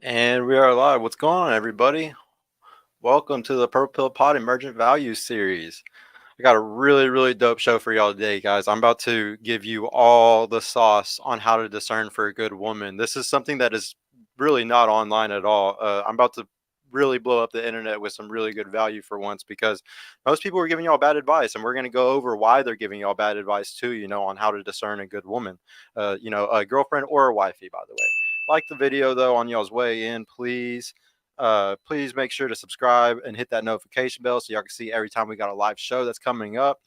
And we are live. What's going on, everybody? Welcome to the Purple Pill Pod Emergent Values series. I got a really dope show for y'all today, guys. I'm about to give you all the sauce on how to discern for a good woman. This is something that is really not online at all. I'm about to really blow up the internet with some really good value for once because most people are giving y'all bad advice, and we're going to go over why they're giving y'all bad advice too, on how to discern a good woman, a girlfriend or a wifey, by the way. Like the video though on y'all's way in, please. Please make sure to subscribe and hit that notification bell so y'all can see every time we got a live show that's coming up.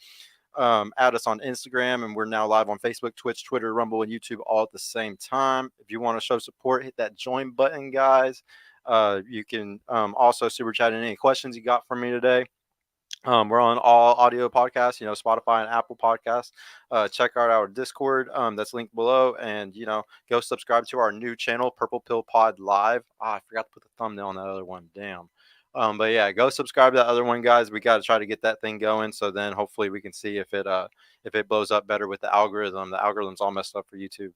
Add us on Instagram, and we're now live on Facebook, Twitch, Twitter, Rumble, and YouTube all at the same time. If you want to show support, hit that join button, guys. You can also super chat in any questions you got for me today. We're on all audio podcasts, Spotify and Apple Podcasts. Check out our Discord that's linked below, and go subscribe to our new channel, Purple Pill Pod Live. I forgot to put the thumbnail on that other one. Damn. But yeah, go subscribe to that other one, guys. We got to try to get that thing going, so then hopefully we can see if it blows up better with the algorithm. The algorithm's all messed up for YouTube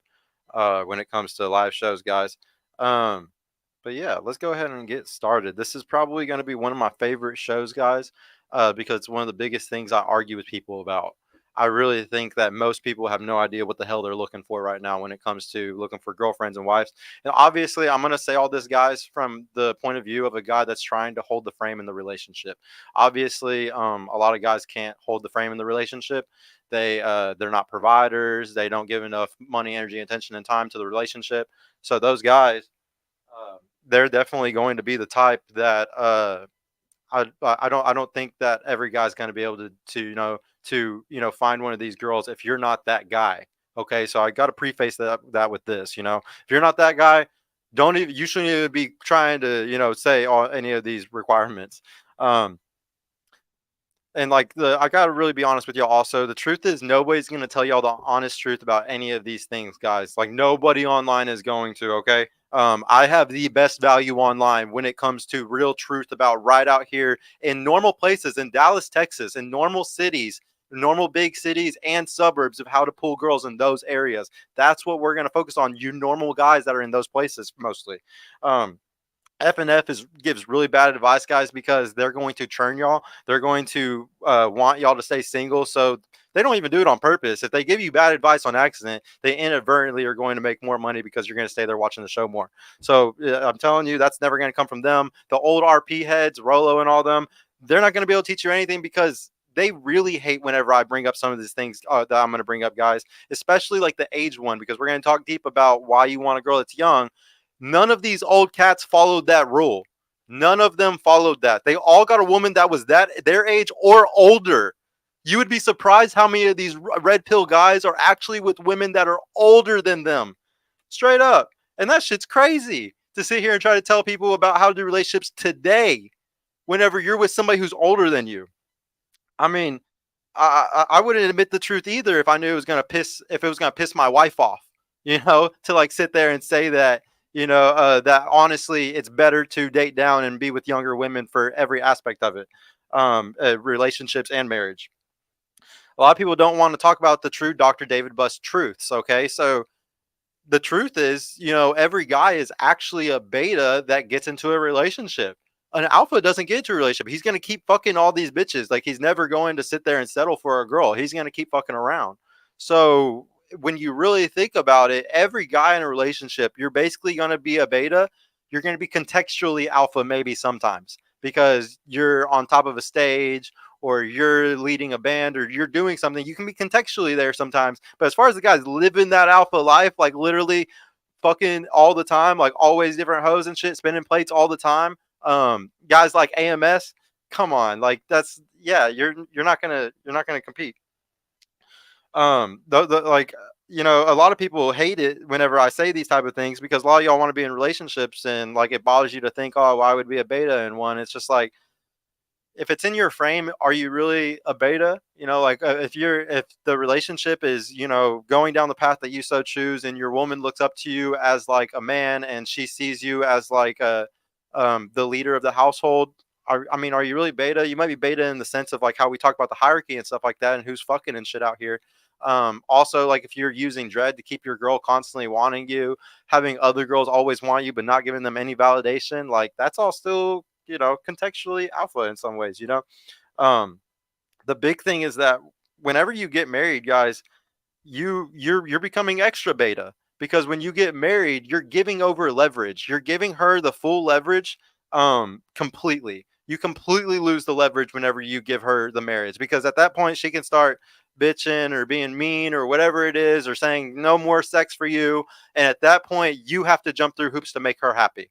when it comes to live shows, guys. But yeah, let's go ahead and get started. This is probably going to be one of my favorite shows, guys, because it's one of the biggest things I argue with people about. I really think that most people have no idea what the hell they're looking for right now when it comes to looking for girlfriends and wives. And obviously, I'm going to say all this, guys, from the point of view of a guy that's trying to hold the frame in the relationship. Obviously, a lot of guys can't hold the frame in the relationship. They're not providers. They don't give enough money, energy, attention, and time to the relationship. So those guys, they're definitely going to be the type that I don't think that every guy's going to be able to find one of these girls if you're not that guy. Okay, so I got to preface that with this. If you're not that guy, don't even you shouldn't even be trying to say all any of these requirements. Um, and like I gotta really be honest with y'all. Also, the truth is nobody's gonna tell y'all the honest truth about any of these things, guys. Like nobody online is going to. Okay, I have the best value online when it comes to real truth about right out here in normal places in Dallas, Texas, in normal cities, normal big cities and suburbs of how to pull girls in those areas. That's what we're gonna focus on. You normal guys that are in those places mostly. Um, F&F gives really bad advice, guys, because they're going to churn y'all. They're going to want y'all to stay single. So they don't even do it on purpose. If they give you bad advice on accident, they inadvertently are going to make more money because you're going to stay there watching the show more. So I'm telling you, that's never going to come from them. The old RP heads, Rolo and all them, they're not going to be able to teach you anything because they really hate whenever I bring up some of these things that I'm going to bring up, guys, especially like the age one, because we're going to talk deep about why you want a girl that's young. None of these old cats followed that rule. None of them followed that. They all got a woman that was their age or older. You would be surprised how many of these red pill guys are actually with women that are older than them. Straight up. And that shit's crazy to sit here and try to tell people about how to do relationships today whenever you're with somebody who's older than you. I mean, I wouldn't admit the truth either if I knew it was gonna piss my wife off, to like sit there and say that, that honestly it's better to date down and be with younger women for every aspect of it, relationships and marriage. A lot of people don't want to talk about the true Dr. David Buss truths. Okay, so the truth is, every guy is actually a beta that gets into a relationship. An alpha doesn't get into a relationship. He's going to keep fucking all these bitches. Like, he's never going to sit there and settle for a girl. He's going to keep fucking around. So when you really think about it, every guy in a relationship, you're basically going to be a beta. You're going to be contextually alpha maybe sometimes because you're on top of a stage or you're leading a band or you're doing something. You can be contextually there sometimes. But as far as the guys living that alpha life, like literally fucking all the time, like always different hoes and shit, spinning plates all the time. Guys like AMS, come on, like that's you're not gonna compete. Like a lot of people hate it whenever I say these type of things because a lot of y'all want to be in relationships and like it bothers you to think, oh, well, I would be a beta in one. It's just like if it's in your frame, are you really a beta? Like if the relationship is, going down the path that you so choose and your woman looks up to you as like a man and she sees you as like the leader of the household. Are you really beta? You might be beta in the sense of like how we talk about the hierarchy and stuff like that and who's fucking and shit out here. Also, like if you're using dread to keep your girl constantly wanting you, having other girls always want you but not giving them any validation, like that's all still, contextually alpha in some ways, um the big thing is that whenever you get married, guys, you're becoming extra beta, because when you get married, you're giving over leverage. You're giving her the full leverage completely. You completely lose the leverage whenever you give her the marriage, because at that point she can start bitching or being mean or whatever it is, or saying no more sex for you, and at that point you have to jump through hoops to make her happy.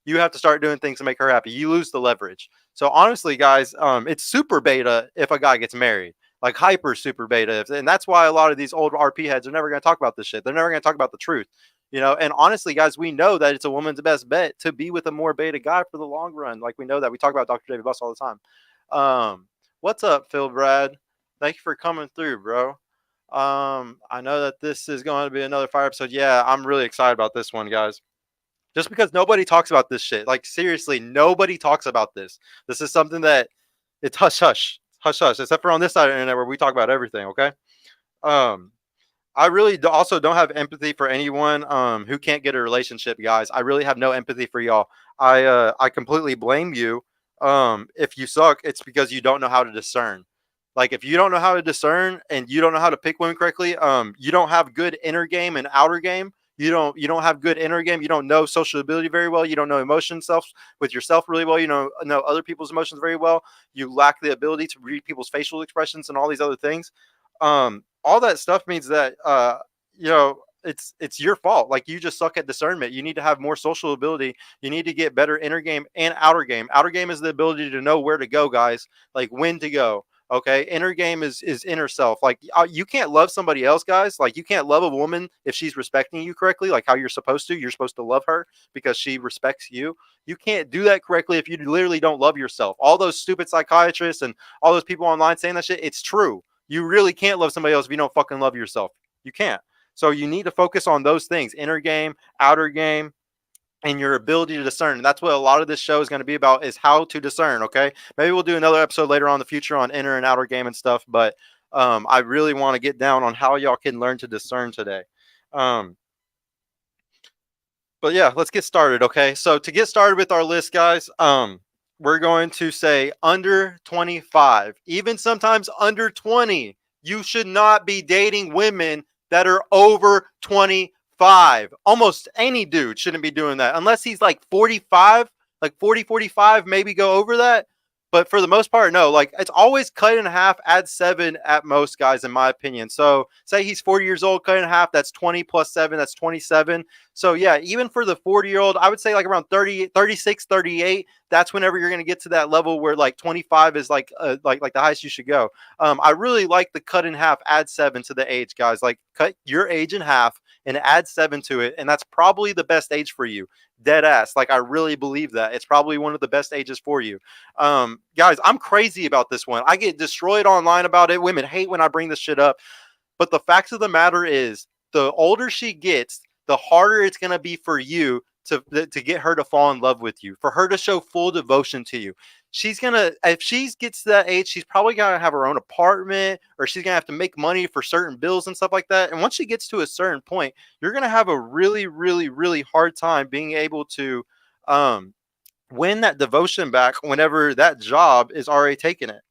You have to start doing things to make her happy. You lose the leverage. So honestly, guys, it's super beta if a guy gets married, like hyper super beta. And that's why a lot of these old RP heads are never going to talk about this shit. They're never going to talk about the truth, And honestly, guys, we know that it's a woman's best bet to be with a more beta guy for the long run. Like we know that. We talk about Dr. David Buss all the time. What's up, Phil Brad? Thank you for coming through, bro. I know that this is going to be another fire episode. Yeah, I'm really excited about this one, guys. Just because nobody talks about this shit. Like seriously, nobody talks about this. This is something that it's hush hush. Hush hush. Except for on this side of the internet where we talk about everything, okay? Um I really also don't have empathy for anyone who can't get a relationship, guys. I really have no empathy for y'all. I completely blame you. If you suck, it's because you don't know how to discern. Like if you don't know how to discern and you don't know how to pick women correctly, you don't have good inner game and outer game. You don't have good inner game. You don't know social ability very well. You don't know emotion self with yourself really well. You know other people's emotions very well. You lack the ability to read people's facial expressions and all these other things. All that stuff means that it's your fault. Like you just suck at discernment. You need to have more social ability. You need to get better inner game and outer game. Outer game is the ability to know where to go, guys, like when to go. Okay, inner game is inner self. Like you can't love somebody else, guys. Like you can't love a woman if she's respecting you correctly, like how you're supposed to. You're supposed to love her because she respects you. You can't do that correctly if you literally don't love yourself. All those stupid psychiatrists and all those people online saying that shit, it's true. You really can't love somebody else if you don't fucking love yourself. You can't. So you need to focus on those things: inner game, outer game, and your ability to discern. And that's what a lot of this show is going to be about, is how to discern. Okay, maybe we'll do another episode later on in the future on inner and outer game and stuff, but I really want to get down on how y'all can learn to discern today. But yeah, let's get started. Okay, so to get started with our list, guys, we're going to say under 25, even sometimes under 20. You should not be dating women that are over 25. Almost any dude shouldn't be doing that unless he's like 45, like 40, 45, maybe go over that. But for the most part, no. Like it's always cut in half, add 7 at most, guys, in my opinion. So say he's 40 years old, cut in half, that's 20 plus 7, that's 27. So yeah, even for the 40-year-old, I would say like around 30, 36, 38. That's whenever you're going to get to that level where like 25 is like the highest you should go. I really like the cut in half, add 7 to the age, guys. Like cut your age in half and add 7 to it, and that's probably the best age for you. Dead ass. Like I really believe that it's probably one of the best ages for you. Guys, I'm crazy about this one. I get destroyed online about it. Women hate when I bring this shit up. But the fact of the matter is, the older she gets, the harder it's going to be for you to get her to fall in love with you, for her to show full devotion to you. If she gets to that age, she's probably going to have her own apartment, or she's going to have to make money for certain bills and stuff like that. And once she gets to a certain point, you're going to have a really, really, really hard time being able to win that devotion back whenever that job is already taken it.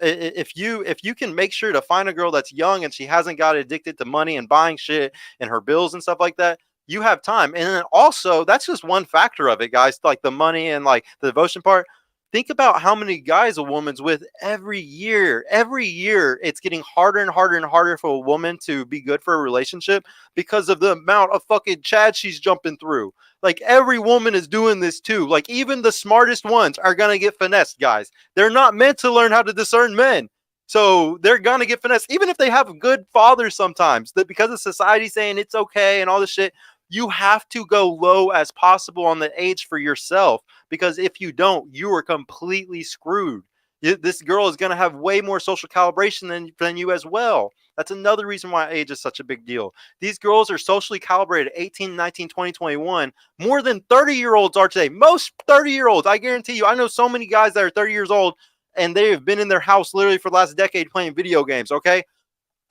If you can make sure to find a girl that's young and she hasn't got addicted to money and buying shit and her bills and stuff like that, you have time. And then also, that's just one factor of it, guys, like the money and like the devotion part. Think about how many guys a woman's with every year. Every year, it's getting harder and harder and harder for a woman to be good for a relationship because of the amount of fucking Chad she's jumping through. Like every woman is doing this too. Like even the smartest ones are going to get finessed, guys. They're not meant to learn how to discern men. So they're going to get finessed, even if they have good fathers sometimes. That because of society saying it's okay and all this shit, you have to go low as possible on the age for yourself, because if you don't, you are completely screwed. This girl is going to have way more social calibration than you as well. That's another reason why age is such a big deal. These girls are socially calibrated 18, 19, 20, 21 more than 30-year-olds are today. Most 30-year-olds, I guarantee you, I know so many guys that are 30 years old and they have been in their house literally for the last decade playing video games, okay?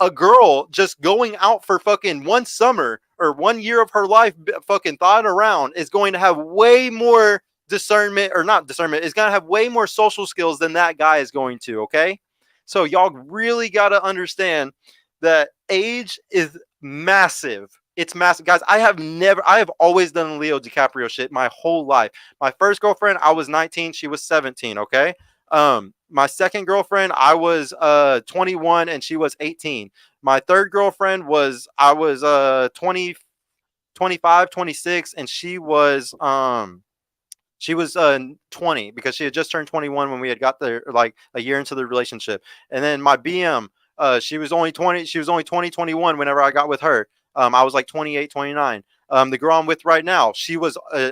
a girl just going out for fucking 1 summer or 1 year of her life fucking thawing around is going to have way more discernment, or not discernment, is going to have way more social skills than that guy is going to, okay? So y'all really got to understand that age is massive. It's massive. Guys, I have always done Leo DiCaprio shit my whole life. My first girlfriend, I was 19, she was 17, okay? My second girlfriend, I was 21 and she was 18. My third girlfriend was I was 20, 25, 26, and she was 20 because she had just turned 21 when we had got there, like a year into the relationship. And then my BM, she was only 20. She was only 20, 21 whenever I got with her. I was like 28, 29. The girl I'm with right now,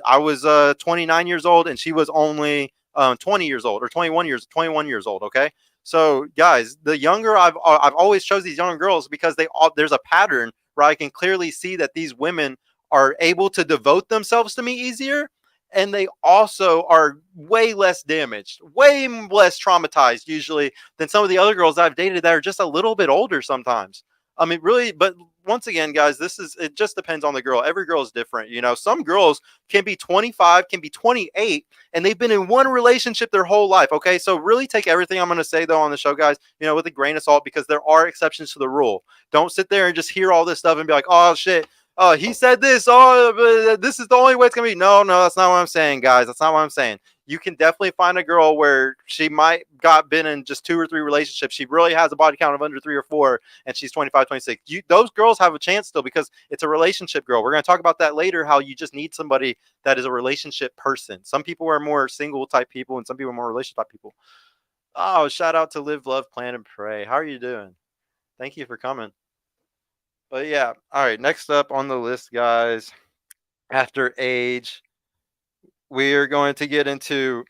I was 29 years old and she was only 20 years old or 21 years old. Okay. So guys, the younger I've always chose these younger girls because there's a pattern where I can clearly see that these women are able to devote themselves to me easier, and they also are way less damaged, way less traumatized usually than some of the other girls I've dated that are just a little bit older sometimes. I mean, really, but once again, guys, it just depends on the girl. Every girl is different. You know, some girls can be 25, can be 28, and they've been in one relationship their whole life. Okay. So really take everything I'm going to say, though, on the show, guys, you know, with a grain of salt, because there are exceptions to the rule. Don't sit there and just hear all this stuff and be like, oh, shit. Oh, he said this. Oh, this is the only way it's going to be. No, that's not what I'm saying, guys. That's not what I'm saying. You can definitely find a girl where she might got been in just 2 or 3 relationships. She really has a body count of under 3 or 4, and she's 25, 26. Those girls have a chance still because it's a relationship girl. We're going to talk about that later, how you just need somebody that is a relationship person. Some people are more single type people, and some people are more relationship type people. Oh, shout out to Live, Love, Plan, and Pray. How are you doing? Thank you for coming. But yeah, all right. Next up on the list, guys, after age, we are going to get into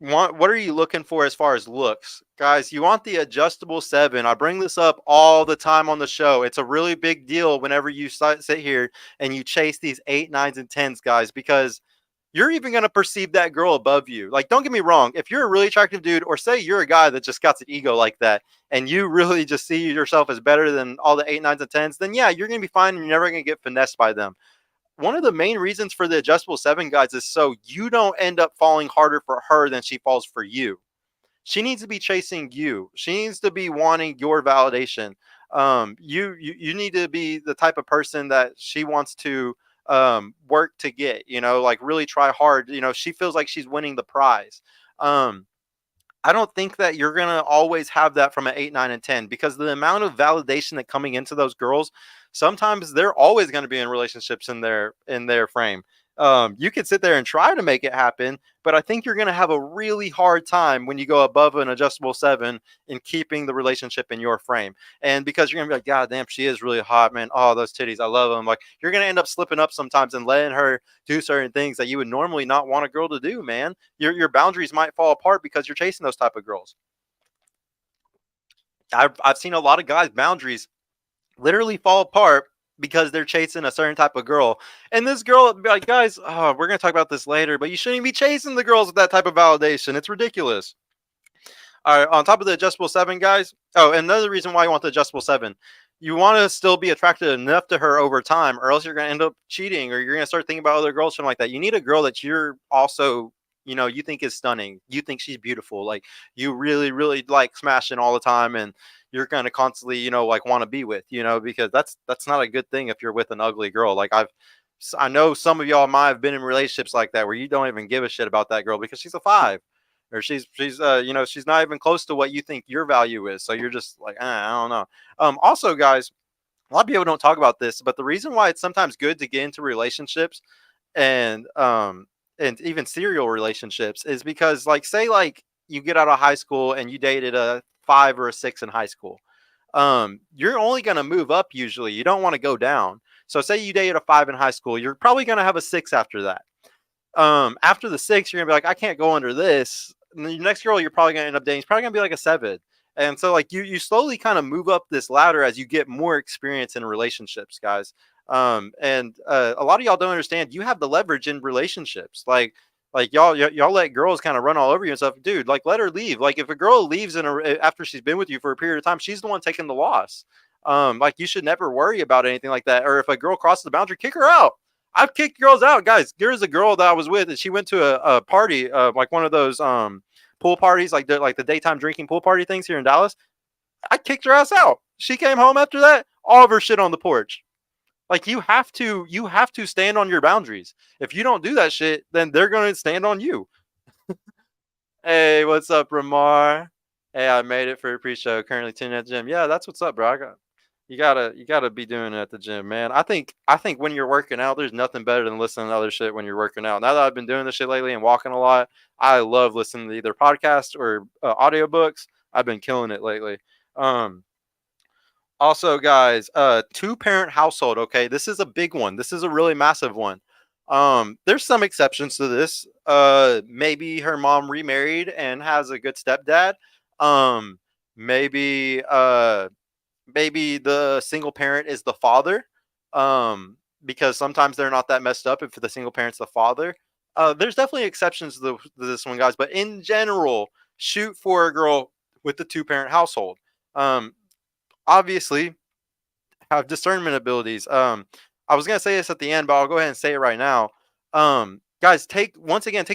what are you looking for as far as looks, guys? You want the adjustable 7. I bring this up all the time on the show. It's a really big deal whenever you sit here and you chase these 8, 9s, and 10s, guys, because you're even going to perceive that girl above you. Like, don't get me wrong. If you're a really attractive dude, or say you're a guy that just got an ego like that, and you really just see yourself as better than all the 8, 9s, and 10s, then yeah, you're going to be fine and you're never going to get finessed by them. One of the main reasons for the adjustable 7, guys, is so you don't end up falling harder for her than she falls for you. She needs to be chasing you. She needs to be wanting your validation. You need to be the type of person that she wants to work to get, you know, like really try hard. You know, she feels like she's winning the prize. I don't think that you're going to always have that from an 8, 9, and 10, because the amount of validation that coming into those girls, sometimes they're always going to be in relationships in their frame. You could sit there and try to make it happen, but I think you're going to have a really hard time when you go above an adjustable 7 in keeping the relationship in your frame. And because you're going to be like, God damn, she is really hot, man. Oh, those titties, I love them. Like, you're going to end up slipping up sometimes and letting her do certain things that you would normally not want a girl to do, man. Your boundaries might fall apart because you're chasing those type of girls. I've seen a lot of guys' boundaries literally fall apart because they're chasing a certain type of girl. And this girl would be like, guys, oh, we're going to talk about this later, but you shouldn't be chasing the girls with that type of validation. It's ridiculous. All right, on top of the adjustable 7, guys. Oh, and another reason why you want the adjustable 7, you want to still be attracted enough to her over time, or else you're going to end up cheating, or you're going to start thinking about other girls, something like that. You need a girl that you're also, you know, you think is stunning. You think she's beautiful. Like, you really, really like smashing all the time, and you're going to constantly, you know, like want to be with, you know, because that's not a good thing if you're with an ugly girl. Like, I know some of y'all might have been in relationships like that where you don't even give a shit about that girl because she's a 5, or she's you know, she's not even close to what you think your value is. So you're just like, I don't know. Also, guys, a lot of people don't talk about this, but the reason why it's sometimes good to get into relationships and even serial relationships is because, like, say like you get out of high school and you dated a 5 or a 6 in high school. You're only going to move up usually. You don't want to go down. So say you dated a 5 in high school, you're probably going to have a 6 after that. After the 6, you're gonna be like, I can't go under this. And the next girl you're probably gonna end up dating is probably gonna be like a 7. And so, like, you slowly kind of move up this ladder as you get more experience in relationships, guys. And a lot of y'all don't understand. You have the leverage in relationships. Like y'all let girls kind of run all over you and stuff, dude. Like, let her leave. Like, if a girl leaves after she's been with you for a period of time, she's the one taking the loss. Like you should never worry about anything like that. Or if a girl crosses the boundary, kick her out. I've kicked girls out, guys. There's a girl that I was with, and she went to a party, like one of those pool parties, like the daytime drinking pool party things here in Dallas. I kicked her ass out. She came home after that, all of her shit on the porch. Like you have to stand on your boundaries. If you don't do that shit, then they're gonna stand on you. Hey, what's up, Ramar? Hey, I made it for a pre-show. Currently tuning at the gym. Yeah, that's what's up, bro. You gotta be doing it at the gym, man. I think when you're working out, there's nothing better than listening to other shit when you're working out. Now that I've been doing this shit lately and walking a lot, I love listening to either podcasts or audiobooks. I've been killing it lately. Um, Also, guys, two-parent household. Okay, this is a big one. This is a really massive one. There's some exceptions to this. Maybe her mom remarried and has a good stepdad. Um, maybe maybe the single parent is the father. Because sometimes they're not that messed up if the single parent's the father. There's definitely exceptions to this one, guys. But in general, shoot for a girl with the two-parent household. Um, Obviously have discernment abilities. I was gonna say this at the end, but I'll go ahead and say it right now. Guys, take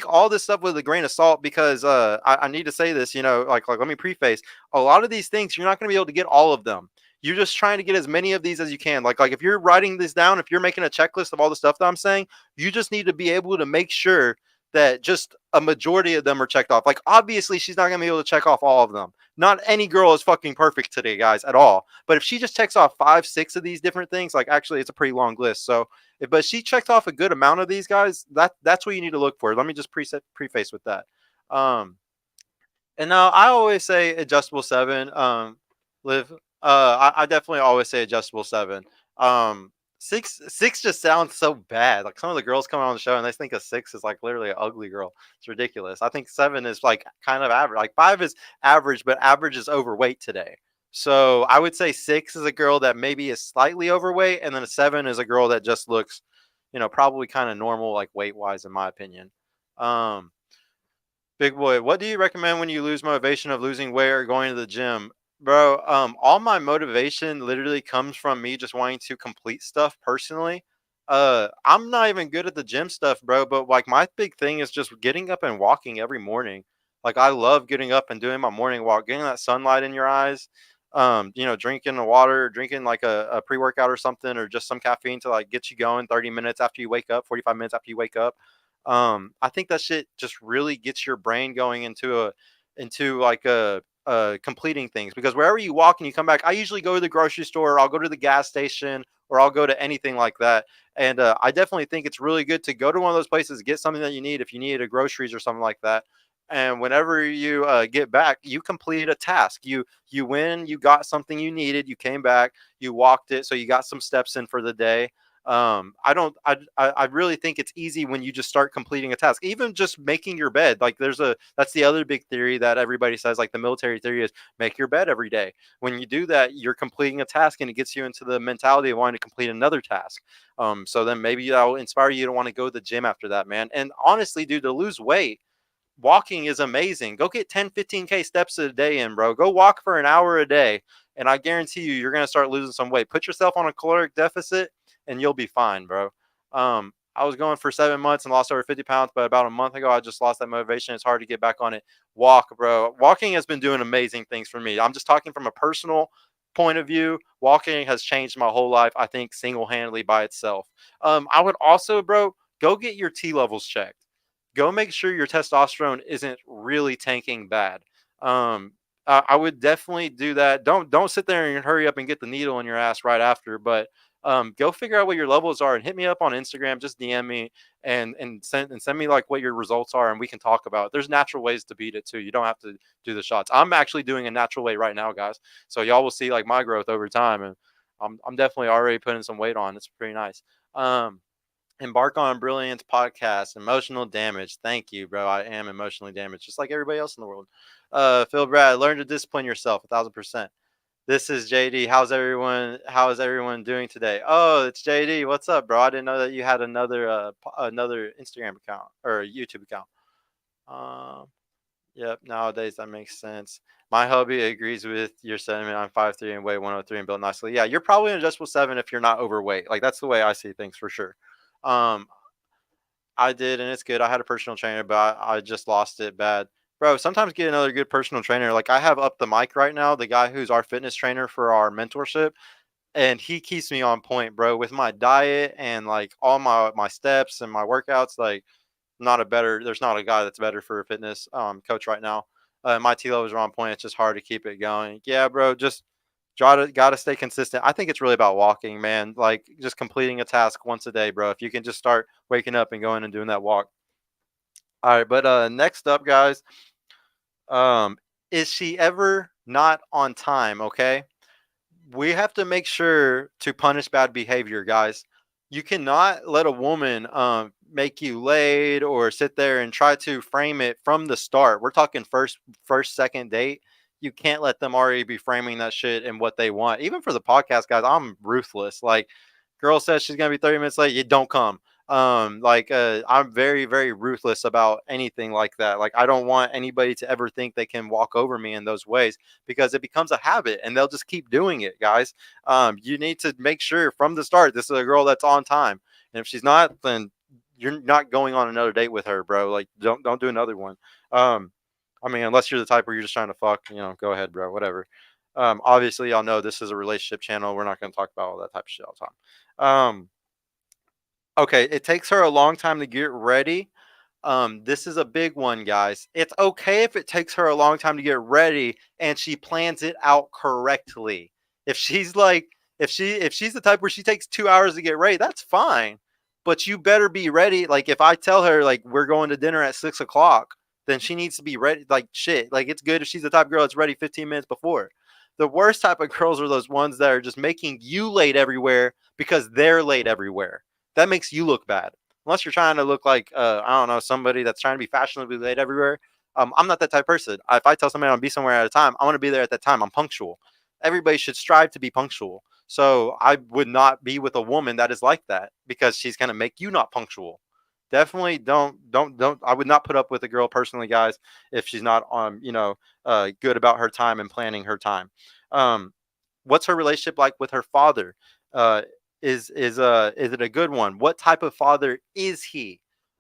all this stuff with a grain of salt because I need to say this. Like let me preface. A lot of these things you're not gonna be able to get all of them. You're just trying to get as many of these as you can. Like if you're writing this down, if you're making a checklist of all the stuff that I'm saying, you just need to be able to make sure that just a majority of them are checked off. Like obviously she's not gonna be able to check off all of them. Not any girl is fucking perfect today, guys, at all. But if she just checks off 5, 6 of these different things, like actually it's a pretty long list. So, but she checked off a good amount of these guys. That's what you need to look for. Let me just preface with that. Um, and now I always say adjustable seven. Live. I definitely always say adjustable seven. Six just sounds so bad. Like some of the girls come on the show and they think a six is like literally an ugly girl. It's ridiculous. I think seven is like kind of average. Like five is average, but average is overweight today. So I would say six is a girl that maybe is slightly overweight, and then a seven is a girl that just looks, probably kind of normal, like weight wise, in my opinion. Um, Big boy, what do you recommend when you lose motivation of losing weight or going to the gym? Bro, all my motivation literally comes from me just wanting to complete stuff personally. I'm not even good at the gym stuff, bro, but like my big thing is just getting up and walking every morning. Like I love getting up and doing my morning walk, getting that sunlight in your eyes. Drinking the water, drinking like a pre-workout or something, or just some caffeine to like get you going 30 minutes after you wake up, 45 minutes after you wake up. I think that shit just really gets your brain going into like a completing things because wherever you walk and you come back, I usually go to the grocery store, I'll go to the gas station, or I'll go to anything like that. And I definitely think it's really good to go to one of those places, get something that you need if you need a groceries or something like that. And whenever you get back, you complete a task. You win. You got something you needed. You came back. You walked it, so you got some steps in for the day. I really think it's easy when you just start completing a task, even just making your bed. Like that's the other big theory that everybody says, like the military theory is make your bed every day. When you do that, you're completing a task and it gets you into the mentality of wanting to complete another task. So then maybe that'll inspire you to want to go to the gym after that, man. And honestly, dude, to lose weight, walking is amazing. Go get 10, 15K steps a day in, bro. Go walk for an hour a day. And I guarantee you're going to start losing some weight. Put yourself on a caloric deficit and you'll be fine, bro. I was going for 7 months and lost over 50 pounds, but about a month ago, I just lost that motivation. It's hard to get back on it. Walk, bro. Walking has been doing amazing things for me. I'm just talking from a personal point of view. Walking has changed my whole life, I think, single-handedly by itself. I would also, bro, go get your T levels checked. Go make sure your testosterone isn't really tanking bad. I would definitely do that. Don't sit there and hurry up and get the needle in your ass right after, but go figure out what your levels are and hit me up on Instagram. Just DM me and send me like what your results are, and we can talk about it. There's natural ways to beat it too. You don't have to do the shots. I'm actually doing a natural way right now, guys. So y'all will see like my growth over time, and I'm definitely already putting some weight on. It's pretty nice. Embark on Brilliance podcast. Emotional damage. Thank you, bro. I am emotionally damaged, just like everybody else in the world. Phil Brad, learn to discipline yourself 1,000%. This is JD. How's everyone? How is everyone doing today? Oh, it's JD. What's up, bro? I didn't know that you had another Instagram account or YouTube account. Um, Yep, nowadays that makes sense. My hubby agrees with your sentiment. I'm 5'3" and weigh 103 and built nicely. Yeah, you're probably an adjustable 7 if you're not overweight. Like that's the way I see things for sure. Um, I did, and it's good. I had a personal trainer, but I just lost it bad. Bro, sometimes get another good personal trainer. Like I have up the mic right now, the guy who's our fitness trainer for our mentorship, and he keeps me on point, bro, with my diet and like all my steps and my workouts. Like there's not a guy that's better for a fitness coach right now. My T levels are on point. It's just hard to keep it going. Yeah, bro, just gotta stay consistent. I think it's really about walking, man. Like just completing a task once a day, bro. If you can just start waking up and going and doing that walk. All right, but next up, guys, um, is she ever not on time? Okay, we have to make sure to punish bad behavior, guys. You cannot let a woman make you late or sit there and try to frame it from the start. We're talking first second date. You can't let them already be framing that shit and what they want. Even for the podcast, guys, I'm ruthless. Like, girl says she's gonna be 30 minutes late, you don't come. I'm very, very ruthless about anything like that. Like, I don't want anybody to ever think they can walk over me in those ways because it becomes a habit and they'll just keep doing it, guys. You need to make sure from the start this is a girl that's on time, and if she's not, then you're not going on another date with her, bro. Like, don't do another one. Um, I mean, unless you're the type where you're just trying to fuck, go ahead, bro. Whatever. Obviously, y'all know this is a relationship channel. We're not going to talk about all that type of shit all the time. Okay, it takes her a long time to get ready. This is a big one, guys. It's okay if it takes her a long time to get ready and she plans it out correctly. If she's like, if she's the type where she takes 2 hours to get ready, that's fine. But you better be ready. Like if I tell her like we're going to dinner at 6 o'clock, then she needs to be ready. Like shit. Like it's good if she's the type of girl that's ready 15 minutes before. The worst type of girls are those ones that are just making you late everywhere because they're late everywhere. That makes you look bad unless you're trying to look like I don't know, somebody that's trying to be fashionably late everywhere. I'm not that type of person. If I tell somebody I'm gonna be somewhere at a time, I want to be there at that time. I'm punctual. Everybody should strive to be punctual. So I would not be with a woman that is like that because she's gonna make you not punctual. Definitely don't. I would not put up with a girl personally, guys, if she's not good about her time and planning her time. Um, what's her relationship like with her father? Uh, is it a good one? What type of father is he?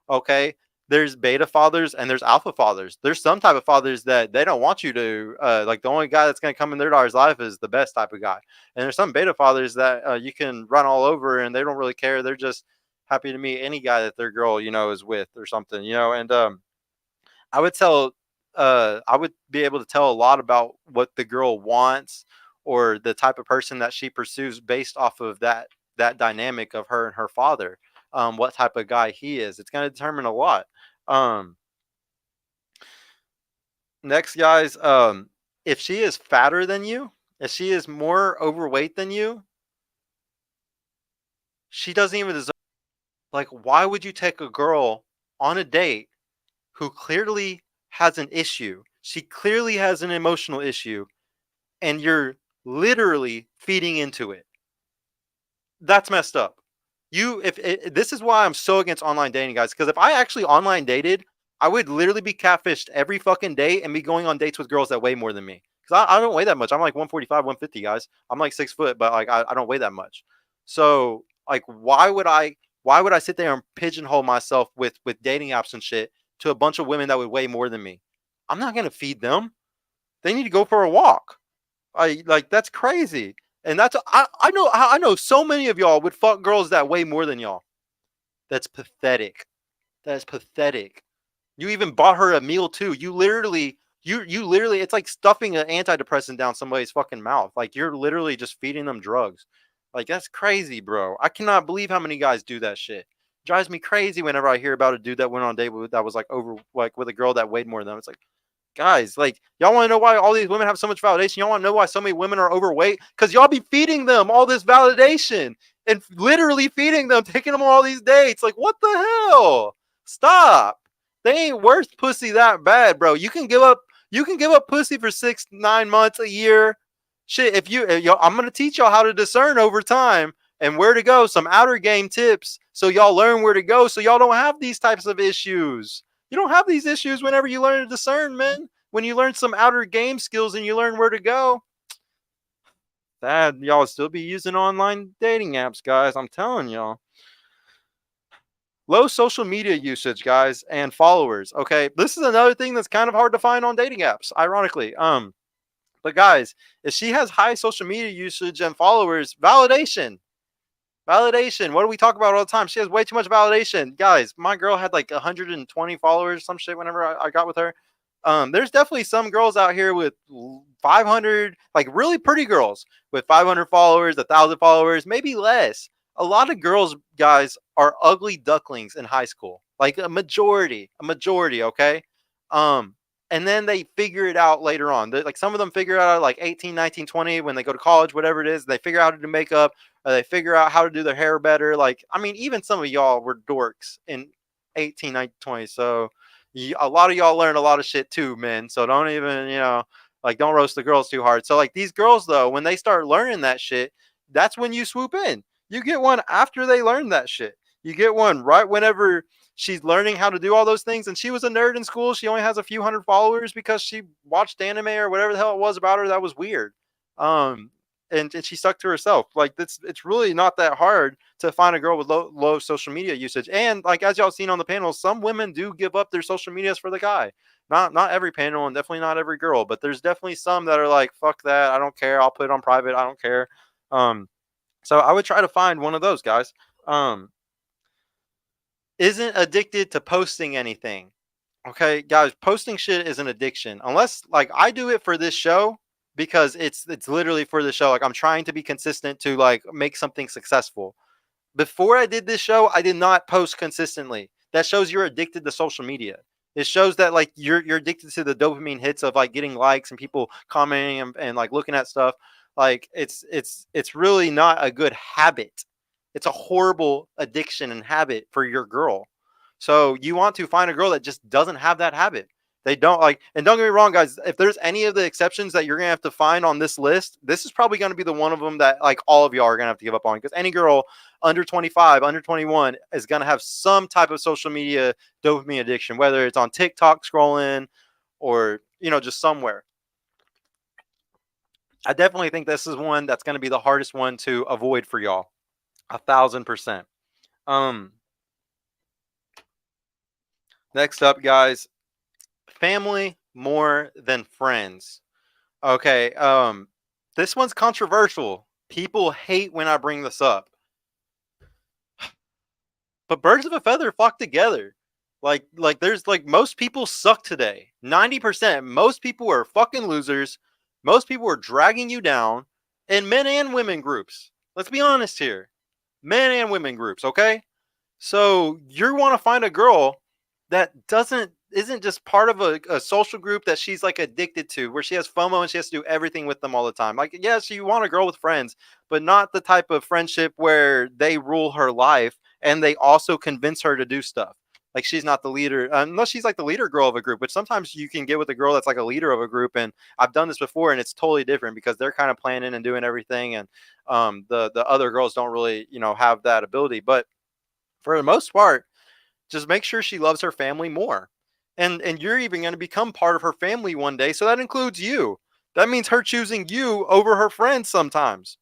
Okay, there's beta fathers and there's alpha fathers. There's some type of fathers that they don't want you to like. The only guy that's going to come in their daughter's life is the best type of guy. And there's some beta fathers that you can run all over and they don't really care. They're just happy to meet any guy that their girl is with or something. And I would tell I would be able to tell a lot about what the girl wants or the type of person that she pursues based off of that dynamic of her and her father. What type of guy he is. It's going to determine a lot. Um, next, guys, if she is fatter than you, if she is more overweight than you, she doesn't even deserve. Like, why would you take a girl on a date who clearly has an issue? She clearly has an emotional issue, and you're literally feeding into it. That's messed up. If this is why I'm so against online dating, guys, because if I actually online dated, I would literally be catfished every fucking day and be going on dates with girls that weigh more than me. Because I don't weigh that much. I'm like 145, 150, guys. I'm like 6 foot, but like I don't weigh that much. So like why would I sit there and pigeonhole myself with dating apps and shit to a bunch of women that would weigh more than me? I'm not gonna feed them. They need to go for a walk. I like that's crazy. And I know so many of y'all would fuck girls that weigh more than y'all. That's pathetic. That is pathetic. You even bought her a meal too. You literally it's like stuffing an antidepressant down somebody's fucking mouth. Like you're literally just feeding them drugs. Like that's crazy, bro. I cannot believe how many guys do that shit. Drives me crazy whenever I hear about a dude that went on a date that was like over like with a girl that weighed more than them. It's like guys, like y'all want to know why all these women have so much validation? Y'all want to know why so many women are overweight? Because y'all be feeding them all this validation and literally feeding them, taking them on all these dates. Like, what the hell? Stop. They ain't worth pussy that bad, bro. You can give up pussy for 6, 9 months, a year. Shit, I'm gonna teach y'all how to discern over time and where to go. Some outer game tips so y'all learn where to go so y'all don't have these types of issues. You don't have these issues whenever you learn to discern, man. When you learn some outer game skills and you learn where to go, that y'all still be using online dating apps, guys. I'm telling y'all. Low social media usage, guys, and followers. Okay, this is another thing that's kind of hard to find on dating apps, ironically. But guys, if she has high social media usage and followers, validation. Validation. What do we talk about all the time? She has way too much validation. Guys, my girl had like 120 followers, some shit, whenever I got with her. There's definitely some girls out here with 500, like really pretty girls with 500 followers, 1,000 followers, maybe less. A lot of girls, guys, are ugly ducklings in high school. Like a majority, okay? Um, and then they figure it out later on. Like some of them figure it out at like 18, 19, 20 when they go to college, whatever it is. They figure out how to do makeup, or they figure out how to do their hair better. Like, I mean, even some of y'all were dorks in 18, 19, 20. So a lot of y'all learned a lot of shit too, men. So don't even, like, don't roast the girls too hard. So like these girls though, when they start learning that shit, that's when you swoop in. You get one after they learn that shit. You get one right whenever she's learning how to do all those things. And she was a nerd in school. She only has a few hundred followers because she watched anime or whatever the hell it was about her that was weird. Um, and she stuck to herself. Like it's really not that hard to find a girl with low social media usage. And like as y'all seen on the panel, some women do give up their social medias for the guy. Not every panel and definitely not every girl, but there's definitely some that are like, fuck that, I don't care. I'll put it on private. I don't care. So I would try to find one of those guys. Um, isn't addicted to posting anything. Okay, guys, posting shit is an addiction. Unless like I do it for this show because it's literally for the show. Like I'm trying to be consistent to like make something successful. Before I did this show, I did not post consistently. That shows you're addicted to social media. It shows that like you're addicted to the dopamine hits of like getting likes and people commenting and like looking at stuff. Like it's really not a good habit. It's a horrible addiction and habit for your girl. So you want to find a girl that just doesn't have that habit. They don't like, and don't get me wrong, guys. If there's any of the exceptions that you're gonna have to find on this list, this is probably gonna be the one of them that like all of y'all are gonna have to give up on because any girl under 25, under 21 is gonna have some type of social media dopamine addiction, whether it's on TikTok scrolling or just somewhere. I definitely think this is one that's gonna be the hardest one to avoid for y'all. 1,000%. Um, Next up, guys, family more than friends. Okay, this one's controversial. People hate when I bring this up. But birds of a feather flock together. Like there's like most people suck today. 90%. Most people are fucking losers. Most people are dragging you down in men and women groups. Let's be honest here. Men and women groups, okay? So you want to find a girl that isn't just part of a social group that she's like addicted to, where she has FOMO and she has to do everything with them all the time. Like, yes, you want a girl with friends, but not the type of friendship where they rule her life and they also convince her to do stuff. Like she's not the leader, unless she's like the leader girl of a group. Which sometimes you can get with a girl that's like a leader of a group, and I've done this before, and it's totally different because they're kind of planning and doing everything, and the other girls don't really have that ability. But for the most part, just make sure she loves her family more. And you're even going to become part of her family one day. So that includes you. That means her choosing you over her friends sometimes.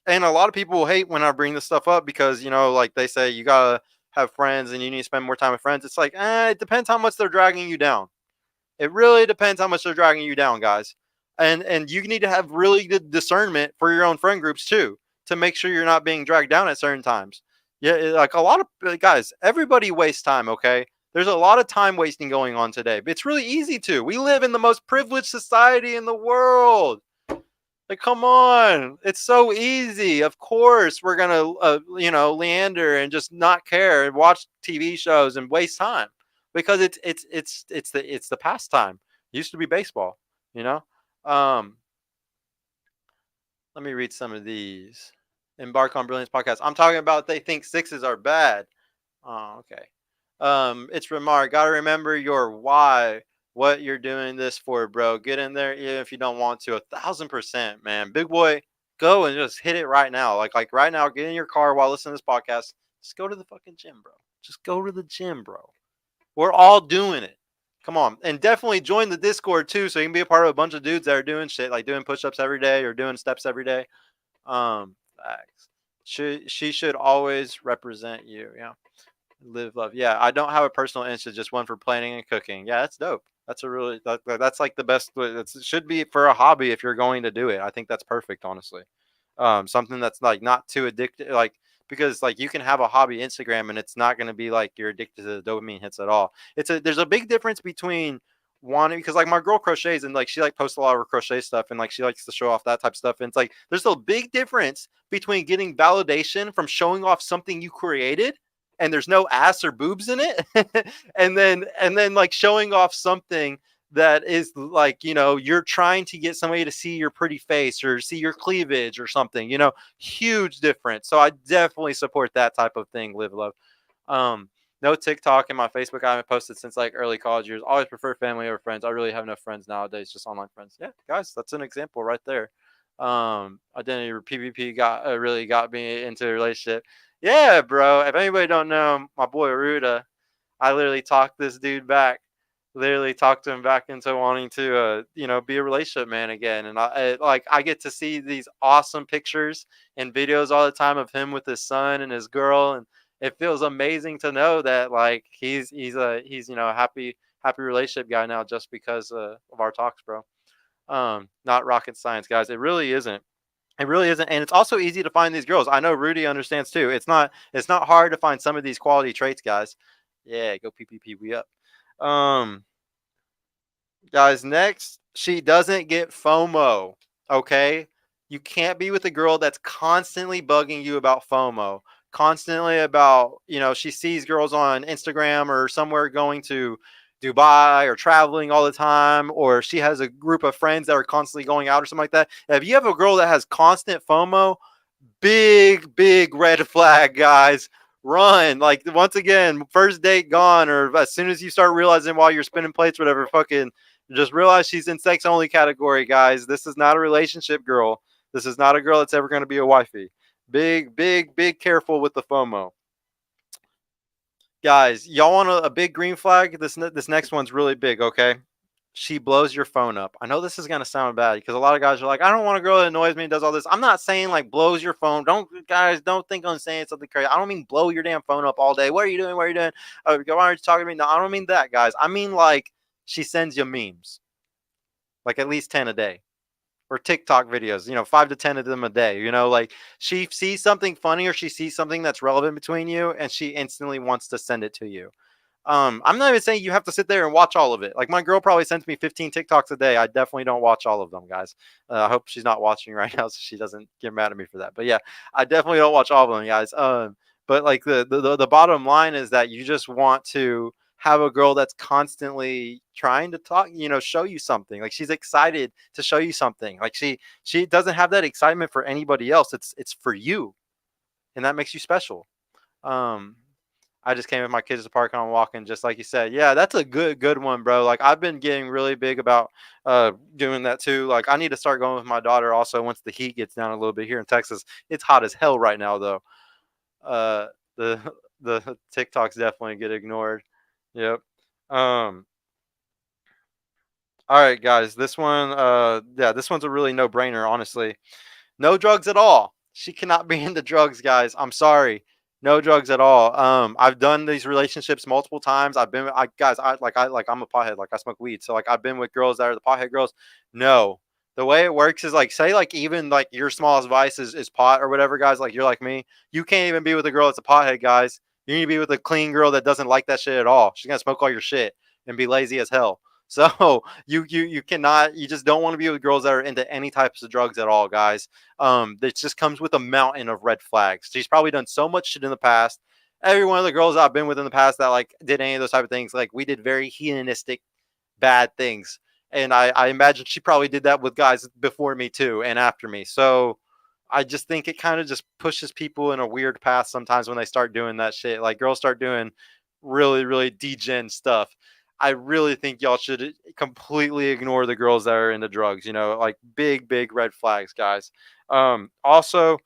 And a lot of people will hate when I bring this stuff up because, like they say, you got to have friends and you need to spend more time with friends. It's like, it depends how much they're dragging you down. It really depends how much they're dragging you down, guys. And you need to have really good discernment for your own friend groups too, to make sure you're not being dragged down at certain times. Yeah, like a lot of guys, everybody wastes time, okay? There's a lot of time wasting going on today. It's really easy to. We live in the most privileged society in the world. Like, come on. It's so easy. Of course, we're going to, leander and just not care and watch TV shows and waste time because it's the pastime. It used to be baseball, you know? Um, Let me read some of these. Embark on Brilliance podcast. I'm talking about they think sixes are bad. Oh, okay. It's remark. Gotta remember your why. What you're doing this for, bro. Get in there even if you don't want to. 1,000%, man. Big boy, go and just hit it right now. Like right now, get in your car while listening to this podcast. Just go to the fucking gym, bro. Just go to the gym, bro. We're all doing it. Come on, and definitely join the Discord too, so you can be a part of a bunch of dudes that are doing shit like doing push-ups every day or doing steps every day. Facts. She should always represent you. Yeah. Live, love. Yeah, I don't have a personal interest, just one for planning and cooking. Yeah, that's dope. That's a really that's like the best. It should be for a hobby if you're going to do it. I think that's perfect, honestly. Something that's like not too addictive, like because like you can have a hobby Instagram and it's not going to be like you're addicted to the dopamine hits at all. There's a big difference between wanting because like my girl crochets and like she like posts a lot of her crochet stuff and like she likes to show off that type of stuff and it's like there's a big difference between getting validation from showing off something you created and there's no ass or boobs in it and then like showing off something that is like you're trying to get somebody to see your pretty face or see your cleavage or something, huge difference. So I definitely support that type of thing. Live love. No TikTok in my Facebook. I haven't posted since like early college years. Always prefer family over friends. I really have no friends nowadays, just online friends. Yeah, guys, that's an example right there. Identity or PvP really got me into a relationship. Yeah, bro, if anybody don't know my boy Ruda, I literally talked this dude back, literally talked him back into wanting to, be a relationship man again. And I get to see these awesome pictures and videos all the time of him with his son and his girl, and it feels amazing to know that like he's a happy relationship guy now just because of our talks, bro. Not rocket science, guys. It really isn't. It really isn't, and it's also easy to find these girls. I know Rudy understands too. It's not hard to find some of these quality traits, guys. Yeah, go PPP, we up. Um, Guys, next, she doesn't get FOMO. Okay, you can't be with a girl that's constantly bugging you about FOMO, constantly about she sees girls on Instagram or somewhere going to Dubai or traveling all the time, or she has a group of friends that are constantly going out or something like that. If you have a girl that has constant FOMO, big red flag, guys. Run. Like once again, first date gone, or as soon as you start realizing while you're spinning plates, whatever, fucking just realize she's in sex only category, guys. This is not a relationship girl. This is not a girl that's ever going to be a wifey. Big careful with the FOMO. Guys, y'all want a big green flag? This next one's really big, okay? She blows your phone up. I know this is gonna sound bad because a lot of guys are like, I don't want a girl that annoys me and does all this. I'm not saying like blows your phone. Don't think I'm saying something crazy. I don't mean blow your damn phone up all day. What are you doing? What are you doing? Why aren't you talking to me? No, I don't mean that, guys. I mean like she sends you memes, like at least 10 a day. Or TikTok videos, 5 to 10 of them a day. Like she sees something funny or she sees something that's relevant between you and she instantly wants to send it to you. I'm not even saying you have to sit there and watch all of it. Like my girl probably sends me 15 TikToks a day. I definitely don't watch all of them, guys. I hope she's not watching right now so she doesn't get mad at me for that. But yeah, I definitely don't watch all of them, guys. But like the bottom line is that you just want to have a girl that's constantly trying to talk, show you something. Like she's excited to show you something. Like she doesn't have that excitement for anybody else. It's for you, and that makes you special. Um, I just came with my kids to the park and I'm walking, just like you said. Yeah, that's a good one, bro. Like I've been getting really big about doing that too. Like I need to start going with my daughter also once the heat gets down a little bit here in Texas. It's hot as hell right now though. Uh the the TikToks definitely get ignored. Yep. Um all right guys, this one this one's a really no-brainer, honestly. No drugs at all. She cannot be into drugs, guys. I'm sorry. No drugs at all. I've done these relationships multiple times. I've been, I'm a pothead. Like I smoke weed. So like I've been with girls that are the pothead girls. No, the way it works is like, say like even like your smallest vice is pot or whatever, guys. Like you're like me. You can't even be with a girl that's a pothead, guys. You need to be with a clean girl that doesn't like that shit at all. She's gonna smoke all your shit and be lazy as hell. So you cannot, you just don't want to be with girls that are into any types of drugs at all, guys. It just comes with a mountain of red flags. She's probably done so much shit in the past. Every one of the girls I've been with in the past that like did any of those type of things, like we did very hedonistic, bad things. And I imagine she probably did that with guys before me too and after me. So I just think it kind of just pushes people in a weird path sometimes when they start doing that shit. Like girls start doing really degen stuff. I really think y'all should completely ignore the girls that are into drugs, like big red flags, guys. Also,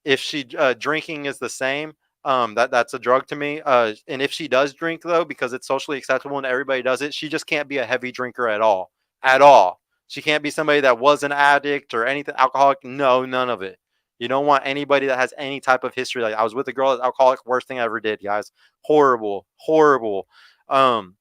if she drinking is the same, That's a drug to me. And if she does drink though, because it's socially acceptable and everybody does it, she just can't be a heavy drinker at all. At all. She can't be somebody that was an addict or anything alcoholic. No, none of it. You don't want anybody that has any type of history. Like I was with a girl that's alcoholic, worst thing I ever did, guys. Horrible, horrible. Um,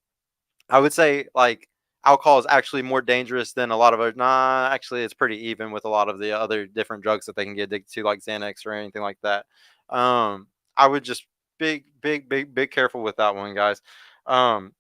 I would say like alcohol is actually more dangerous than a lot of other. Nah, actually, it's pretty even with a lot of the other different drugs that they can get addicted to, like Xanax or anything like that. I would just big careful with that one, guys. Um,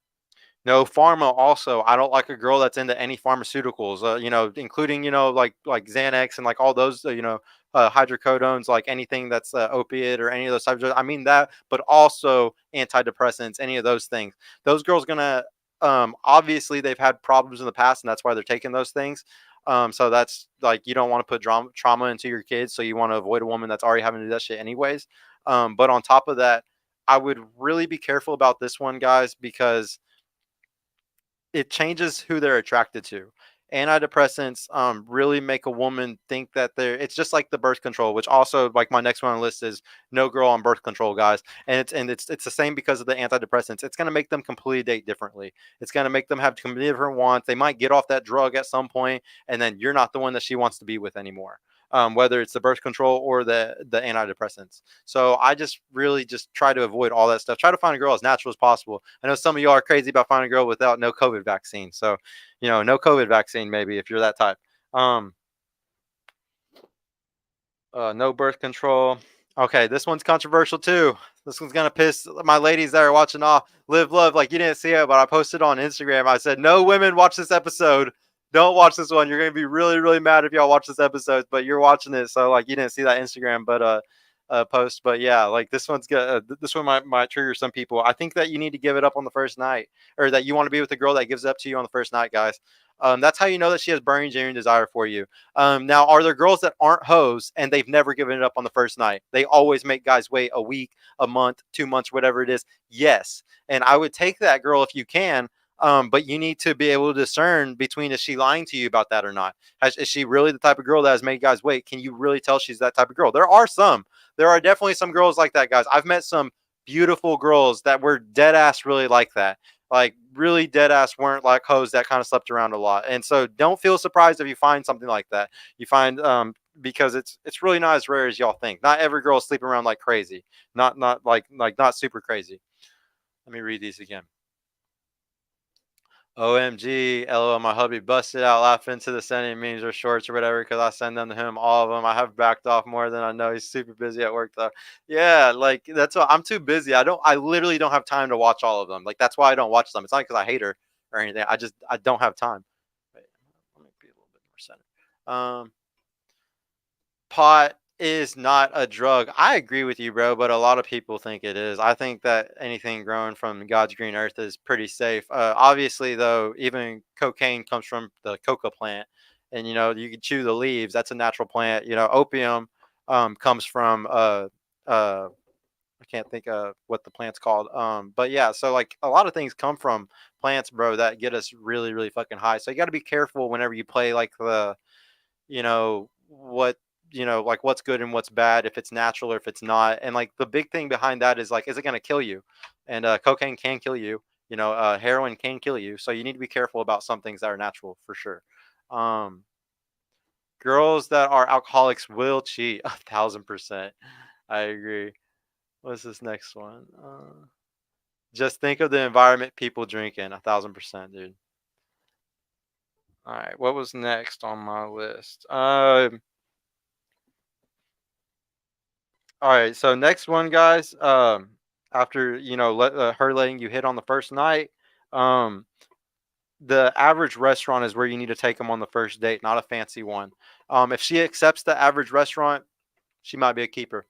no, pharma also. I don't like a girl that's into any pharmaceuticals. Including like Xanax and like all those hydrocodones, like anything that's opiate or any of those types of. I mean that, but also antidepressants, any of those things. Those girls gonna obviously they've had problems in the past, and that's why they're taking those things. So that's like you don't want to put trauma into your kids, so you want to avoid a woman that's already having to do that shit anyways. But on top of that, I would really be careful about this one, guys, because it changes who they're attracted to. Antidepressants really make a woman think that they're. It's just like the birth control, which also like my next one on the list is no girl on birth control, guys. And it's the same because of the antidepressants. It's gonna make them completely date differently. It's gonna make them have completely different wants. They might get off that drug at some point, and then you're not the one that she wants to be with anymore. Whether it's the birth control or the antidepressants. So I just really just try to avoid all that stuff. Try to find a girl as natural as possible. I know some of y'all are crazy about finding a girl without no COVID vaccine. So, no COVID vaccine maybe if you're that type. Um, no birth control. Okay, this one's controversial too. This one's gonna piss my ladies that are watching off. Live love, like you didn't see it, but I posted on Instagram. I said, "No women watch this episode. Don't watch this one. You're gonna be really, really mad if y'all watch this episode." But you're watching it, so like you didn't see that Instagram, but post. But yeah, like this one's good. This one might trigger some people. I think that you need to give it up on the first night, or that you want to be with a girl that gives it up to you on the first night, guys. That's how you know that she has burning genuine desire for you. Now, are there girls that aren't hoes and they've never given it up on the first night? They always make guys wait a week, a month, 2 months, whatever it is. Yes. And I would take that girl if you can. But you need to be able to discern between is she lying to you about that or not? Is she really the type of girl that has made guys wait? Can you really tell she's that type of girl? There are some. There are definitely some girls like that, guys. I've met some beautiful girls that were dead ass really like that, like really dead ass weren't like hoes that kind of slept around a lot. And so don't feel surprised if you find something like that. You find because it's really not as rare as y'all think. Not every girl is sleeping around like crazy. Not like not super crazy. Let me read these again. OMG, LOL, my hubby busted out laughing to the sending memes or shorts or whatever because I send them to him, all of them. I have backed off more than I know. He's super busy at work though. Yeah, like that's what I'm too busy. I literally don't have time to watch all of them. Like that's why I don't watch them. It's not because I hate her or anything. I don't have time. Wait, let me be a little bit more centered. Pot is not a drug. I agree with you, bro, but a lot of people think it is. I think that anything grown from God's green earth is pretty safe. Obviously, though, even cocaine comes from the coca plant, and you can chew the leaves. That's a natural plant. Opium comes from I can't think of what the plant's called. But yeah, so like a lot of things come from plants, bro, that get us really, really fucking high. So you got to be careful whenever you play like what like what's good and what's bad, if it's natural or if it's not. And like the big thing behind that is like, is it going to kill you? And cocaine can kill you. Heroin can kill you, so you need to be careful about some things that are natural for sure. um Girls that are alcoholics will cheat 1,000%. I agree. What's this next one? Just think of the environment people drink in. 1,000%, dude. All right, what was next on my list? All right, so next one, guys. After her letting you hit on the first night, um, the average restaurant is where you need to take them on the first date, not a fancy one. If she accepts the average restaurant, she might be a keeper.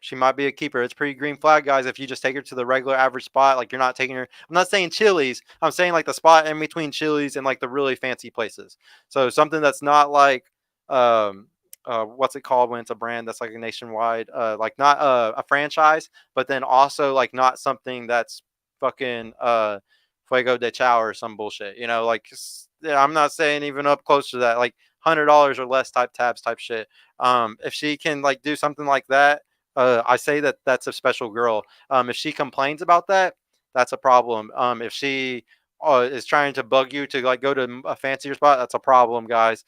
She might be a keeper. It's pretty green flag, guys. If you just take her to the regular average spot, like you're not taking her. I'm not saying Chili's. I'm saying like the spot in between Chili's and like the really fancy places. So something that's not like um what's it called when it's a brand that's like a nationwide, like not a franchise, but then also like not something that's fucking Fuego de Chao or some bullshit. Like yeah, I'm not saying even up close to that, like $100 or less type tabs type shit. If she can like do something like that, I say that that's a special girl. If she complains about that, that's a problem. If she is trying to bug you to like go to a fancier spot, that's a problem, guys.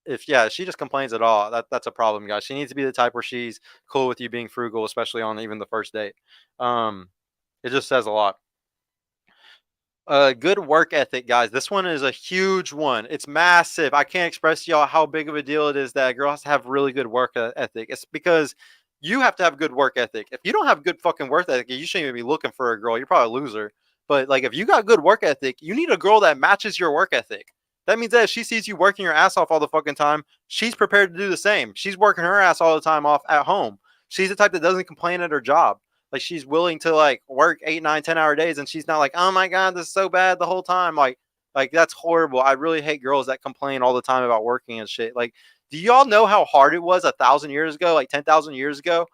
If yeah, she just complains at all, that's a problem, guys. She needs to be the type where she's cool with you being frugal, especially on even the first date. Um, it just says a lot. Good work ethic, guys. This one is a huge one. It's massive. I can't express to y'all how big of a deal it is that a girl has to have really good work ethic. It's because you have to have good work ethic. If you don't have good fucking work ethic, you shouldn't even be looking for a girl. You're probably a loser. But like, if you got good work ethic, you need a girl that matches your work ethic. That means that if she sees you working your ass off all the fucking time, she's prepared to do the same. She's working her ass all the time off at home. She's the type that doesn't complain at her job. Like she's willing to like work 8, 9, 10 hour days, and she's not like, oh my god, this is so bad the whole time. Like that's horrible. I really hate girls that complain all the time about working and shit. Like, do y'all know how hard it was 1,000 years ago, like 10,000 years ago?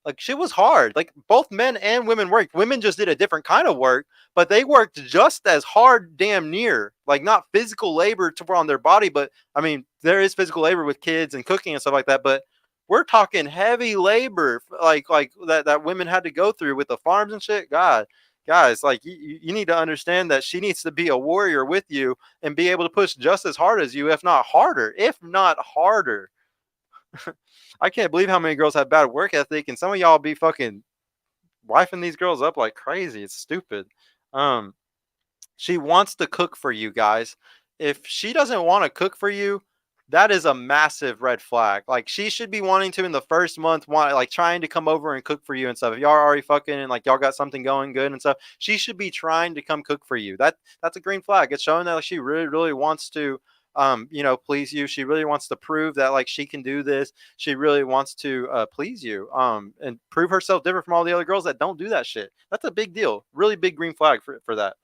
Like shit was hard. Like both men and women worked. Women just did a different kind of work, but they worked just as hard, damn near. Like not physical labor to on their body, but I mean there is physical labor with kids and cooking and stuff like that. But we're talking heavy labor, like that women had to go through with the farms and shit. God, guys, like you need to understand that she needs to be a warrior with you and be able to push just as hard as you, if not harder, if not harder. I can't believe how many girls have bad work ethic, and some of y'all be fucking wifing these girls up like crazy. It's stupid. Um, she wants to cook for you guys. If she doesn't want to cook for you, that is a massive red flag. Like she should be wanting to in the first month, want like trying to come over and cook for you and stuff. If y'all are already fucking and like y'all got something going good and stuff, she should be trying to come cook for you. That's a green flag. It's showing that like, she really, really wants to please you. She really wants to prove that like she can do this. She really wants to please you and prove herself different from all the other girls that don't do that shit. That's a big deal. Really big green flag for that.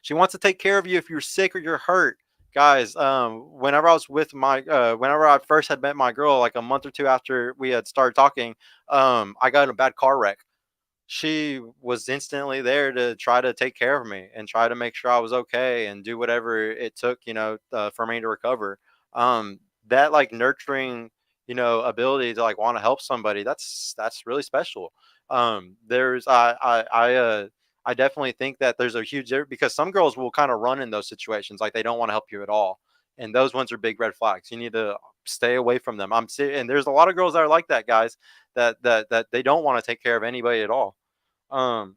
She wants to take care of you if you're sick or you're hurt. Guys, whenever I was with whenever I first had met my girl, like a month or two after we had started talking, I got in a bad car wreck. She was instantly there to try to take care of me and try to make sure I was okay and do whatever it took, for me to recover. That like nurturing, ability to like want to help somebody. That's really special. There's I definitely think that there's a huge difference because some girls will kind of run in those situations, like they don't want to help you at all, and those ones are big red flags. You need to stay away from them. And there's a lot of girls that are like that, guys, that they don't want to take care of anybody at all. Um,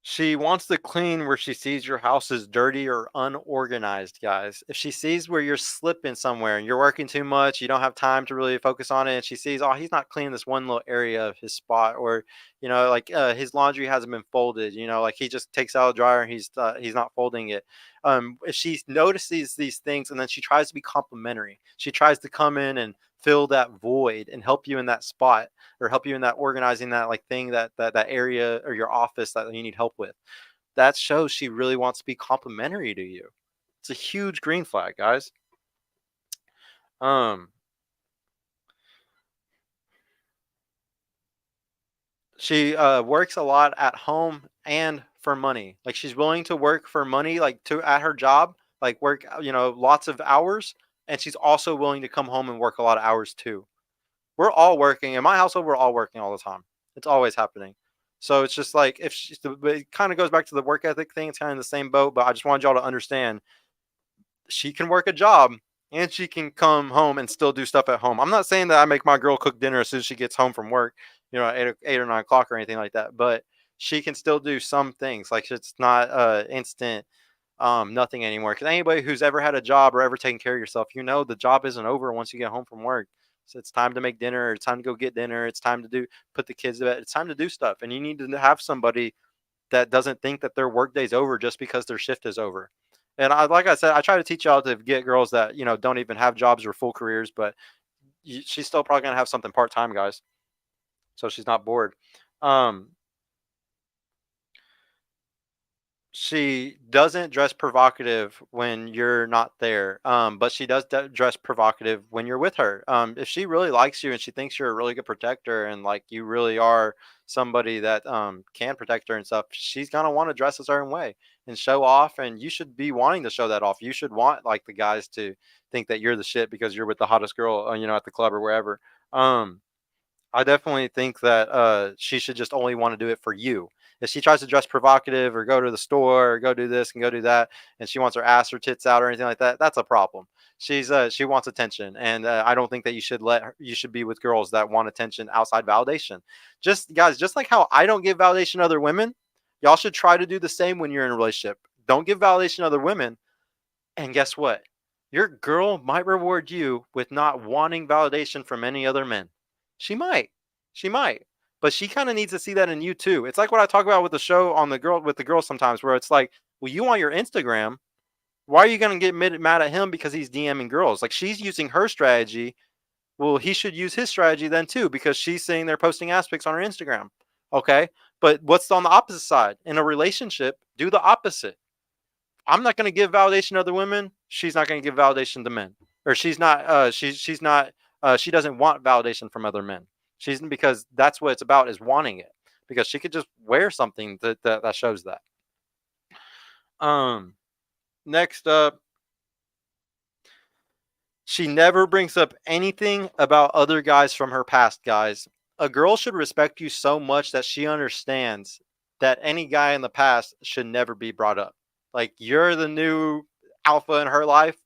she wants to clean where she sees your house is dirty or unorganized, guys. If she sees where you're slipping somewhere and you're working too much, you don't have time to really focus on it, and she sees, oh, he's not cleaning this one little area of his spot, or like his laundry hasn't been folded. Like he just takes out a dryer and he's not folding it. If she notices these things and then she tries to be complimentary, she tries to come in and fill that void and help you in that spot or help you in that organizing that like thing that area or your office that you need help with. That shows she really wants to be complimentary to you. It's a huge green flag, guys. Um, she works a lot at home and for money. Like she's willing to work for money, like to at her job, like work lots of hours, and she's also willing to come home and work a lot of hours too. We're all working in my household. We're all working all the time. It's always happening. So it's just like if she, it kind of goes back to the work ethic thing. It's kind of the same boat, but I just wanted y'all to understand she can work a job and she can come home and still do stuff at home. I'm not saying that I make my girl cook dinner as soon as she gets home from work, at 8 or 9 o'clock or anything like that. But she can still do some things. Like it's not instant nothing anymore. Because anybody who's ever had a job or ever taken care of yourself, the job isn't over once you get home from work. So it's time to make dinner. It's time to go get dinner. It's time to put the kids to bed. It's time to do stuff. And you need to have somebody that doesn't think that their workday's over just because their shift is over. And like I said, I try to teach y'all to get girls that don't even have jobs or full careers, but she's still probably gonna have something part time, guys. So she's not bored. Um, She doesn't dress provocative when you're not there, but she does dress provocative when you're with her. If she really likes you and she thinks you're a really good protector and like you really are somebody that can protect her and stuff, she's gonna want to dress a certain way and show off. And you should be wanting to show that off. You should want like the guys to think that you're the shit because you're with the hottest girl, at the club or wherever. Um, I definitely think that she should just only want to do it for you. If she tries to dress provocative or go to the store or go do this and go do that, and she wants her ass or tits out or anything like that, that's a problem. She wants attention, and I don't think that you should be with girls that want attention outside validation. Just guys, just like how I don't give validation to other women, y'all should try to do the same when you're in a relationship. Don't give validation to other women, and guess what? Your girl might reward you with not wanting validation from any other men. She might. She might. But she kind of needs to see that in you too. It's like what I talk about with the show on the girl with the girls sometimes, where it's like, well, you want your Instagram. Why are you gonna get mad at him because he's DMing girls? Like she's using her strategy. Well, he should use his strategy then too, because she's sitting there posting ass pics on her Instagram. Okay. But what's on the opposite side? In a relationship, do the opposite. I'm not going to give validation to other women. She's not going to give validation to men, or she's not. She's not. She doesn't want validation from other men. She's because that's what it's about is wanting it. Because she could just wear something that shows that. Um. Next up, she never brings up anything about other guys from her past, guys. A girl should respect you so much that she understands that any guy in the past should never be brought up. Like you're the new alpha in her life,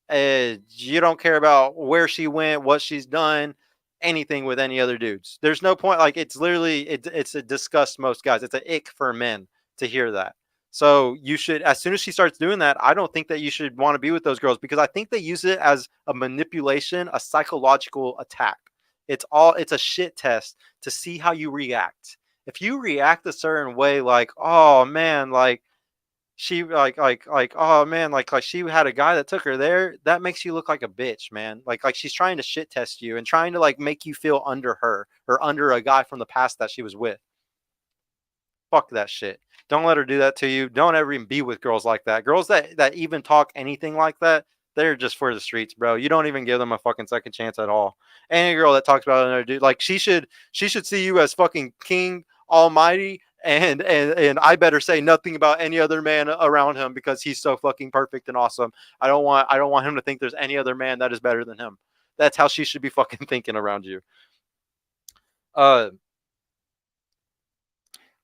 and you don't care about where she went, what she's done, anything with any other dudes. There's no point. Like it's literally it's a disgust most guys. It's a ick for men to hear that. So you should, as soon as she starts doing that, I don't think that you should want to be with those girls because I think they use it as a manipulation, a psychological attack. It's a shit test to see how you react. If you react a certain way, like, oh man, like she oh man, like she had a guy that took her there, that makes you look like a bitch, man. Like she's trying to shit test you and trying to like make you feel under her or under a guy from the past that she was with. Fuck that shit. Don't let her do that to you. Don't ever even be with girls like that. Girls that even talk anything like that, they're just for the streets, bro. You don't even give them a fucking second chance at all. Any girl that talks about another dude, like she should see you as fucking king almighty, and I better say nothing about any other man around him because he's so fucking perfect and awesome. I don't want him to think there's any other man that is better than him. That's how she should be fucking thinking around you. Uh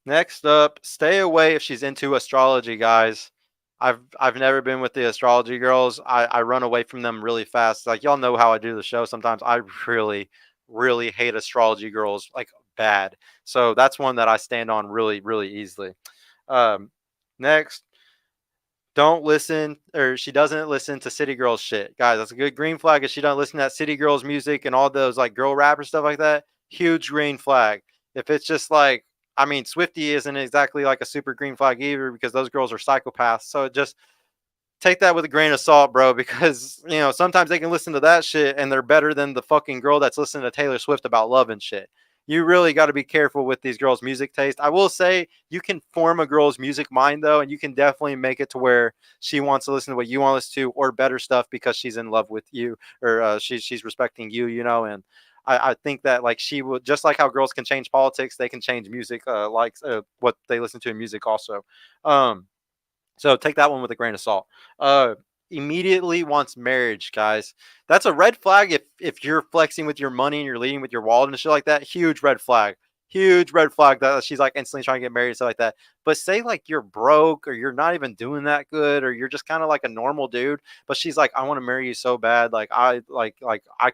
Next up, stay away if she's into astrology, guys. I've never been with the astrology girls. I run away from them really fast. Like y'all know how I do the show. Sometimes I really, really hate astrology girls like bad. So that's one that I stand on really, really easily. Um, Next, don't listen or she doesn't listen to city girls shit. Guys, that's a good green flag if she doesn't listen to that city girls music and all those like girl rap or stuff like that. Huge green flag. If it's just like I mean, Swifty isn't exactly like a super green flag either because those girls are psychopaths. So just take that with a grain of salt, bro, because sometimes they can listen to that shit and they're better than the fucking girl that's listening to Taylor Swift about love and shit. You really got to be careful with these girls' music taste. I will say you can form a girl's music mind though, and you can definitely make it to where she wants to listen to what you want to listen to or better stuff because she's in love with you or she's respecting you, and I think that like she would just like how girls can change politics, they can change music, like what they listen to in music also. Um, so take that one with a grain of salt. Uh, Immediately wants marriage, guys. That's a red flag if you're flexing with your money and you're leading with your wallet and shit like that. Huge red flag. Huge red flag that she's like instantly trying to get married and stuff like that. But say like you're broke or you're not even doing that good or you're just kind of like a normal dude, but she's like, I want to marry you so bad. Like I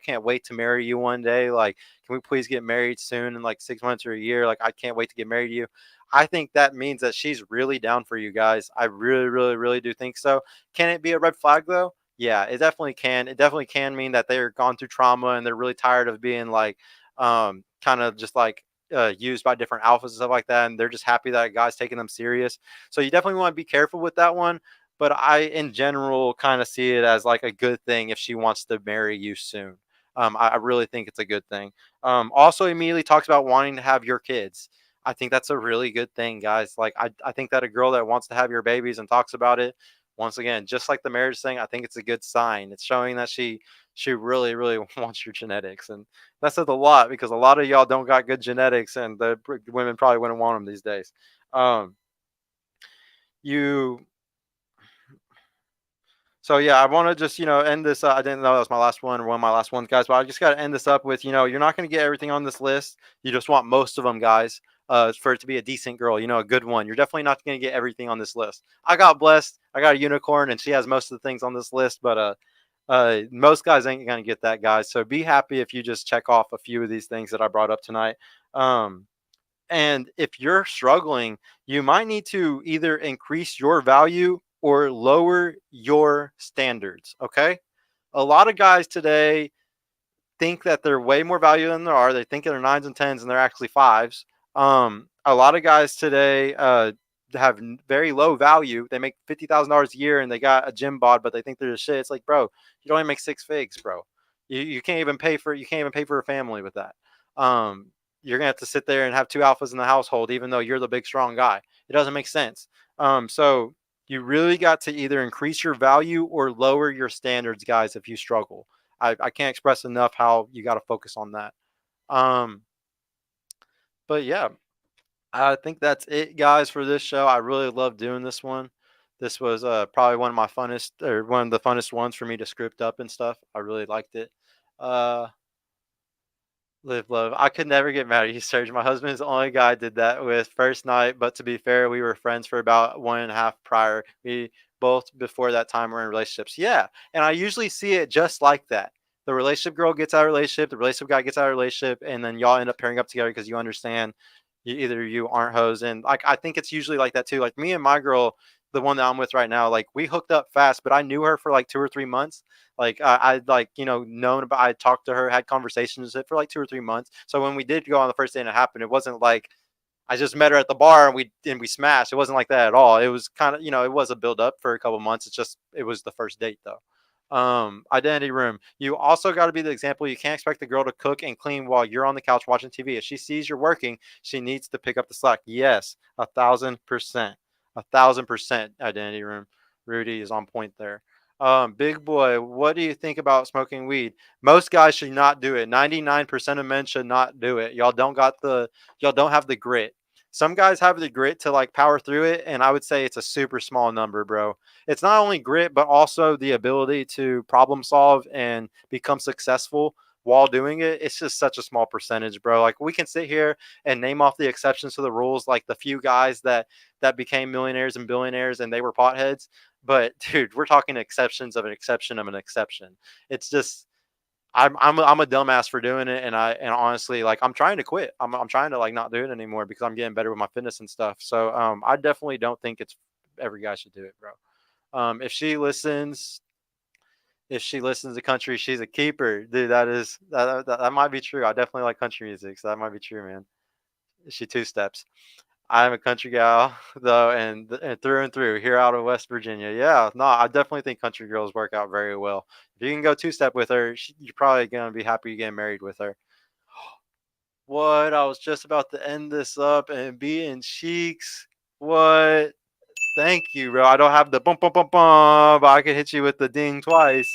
can't wait to marry you one day. Like, can we please get married soon in like 6 months or a year? Like I can't wait to get married to you. I think that means that she's really down for you guys. I really, really, really do think so. Can it be a red flag though? Yeah, it definitely can. It definitely can mean that they're gone through trauma and they're really tired of being like, kind of just like used by different alphas and stuff like that, and they're just happy that a guy's taking them serious. So you definitely want to be careful with that one. But I, in general, kind of see it as like a good thing if she wants to marry you soon. I really think it's a good thing. Also, immediately talks about wanting to have your kids. I think that's a really good thing, guys. Like I think that a girl that wants to have your babies and talks about it, once again, just like the marriage thing, I think it's a good sign. It's showing that she really, really wants your genetics. And that says a lot because a lot of y'all don't got good genetics and the women probably wouldn't want them these days. Um you So yeah, I want to just end this. I didn't know that was my last one or one of my last ones, guys. But I just got to end this up with you're not going to get everything on this list. You just want most of them, guys. For it to be a decent girl, a good one. You're definitely not going to get everything on this list. I got blessed. I got a unicorn, and she has most of the things on this list. But most guys ain't going to get that, guys. So be happy if you just check off a few of these things that I brought up tonight. Um, and if you're struggling, you might need to either increase your value or lower your standards. Okay. A lot of guys today think that they're way more value than they are. They think they're nines and tens and they're actually fives. A lot of guys today have very low value. They make $50,000 a year and they got a gym bod, but they think they're the shit. It's like, bro, you don't even make six figs, bro. You can't even pay for a family with that. Um, you're gonna have to sit there and have two alphas in the household, even though you're the big strong guy. It doesn't make sense. So you really got to either increase your value or lower your standards, guys, if you struggle. I can't express enough how you got to focus on that. Um, but yeah, I think that's it, guys, for this show. I really love doing this one. This was probably one of my funnest or one of the funnest ones for me to script up and stuff. I really liked it. Uh, Live love. I could never get mad at you, Serge. My husband's the only guy I did that with first night. But to be fair, we were friends for about 1.5 prior. We both before that time were in relationships. Yeah. And I usually see it just like that. The relationship girl gets out of a relationship, the relationship guy gets out of a relationship, and then y'all end up pairing up together because you understand either you aren't hoes. And like I think it's usually like that too. Like me and my girl, the one that I'm with right now, like we hooked up fast, but I knew her for like 2 or 3 months. Like I like known about. I talked to her, had conversations with it for like 2 or 3 months. So when we did go on the first day and it happened, it wasn't like I just met her at the bar and we smashed. It wasn't like that at all. It was kind of it was a build up for a couple months. It's just it was the first date though. Identity room. You also got to be the example. You can't expect the girl to cook and clean while you're on the couch watching TV. If she sees you're working, she needs to pick up the slack. Yes, 1,000%, 1,000% identity room. Rudy is on point there. Big boy, what do you think about smoking weed? Most guys should not do it. 99% of men should not do it. Y'all don't have the grit. Some guys have the grit to like power through it, and I would say it's a super small number, bro. It's not only grit, but also the ability to problem solve and become successful while doing it. It's just such a small percentage, bro. Like we can sit here and name off the exceptions to the rules, like the few guys that became millionaires and billionaires and they were potheads. But dude, we're talking exceptions of an exception of an exception. It's just I'm a dumbass for doing it, and honestly like I'm trying to quit. I'm trying to like not do it anymore because I'm getting better with my fitness and stuff. So I definitely don't think it's every guy should do it, bro. If she listens, to country, she's a keeper, dude. That might be true. I definitely like country music, so that might be true, man. She two steps. I'm a country gal though, and through and through, here out of West Virginia. Yeah, no, I definitely think country girls work out very well. If you can go two step with her, you're probably gonna be happy you get married with her. What? I was just about to end this up and be in cheeks. What? Thank you, bro. I don't have the bump, bump, bump, bump, but I can hit you with the ding twice.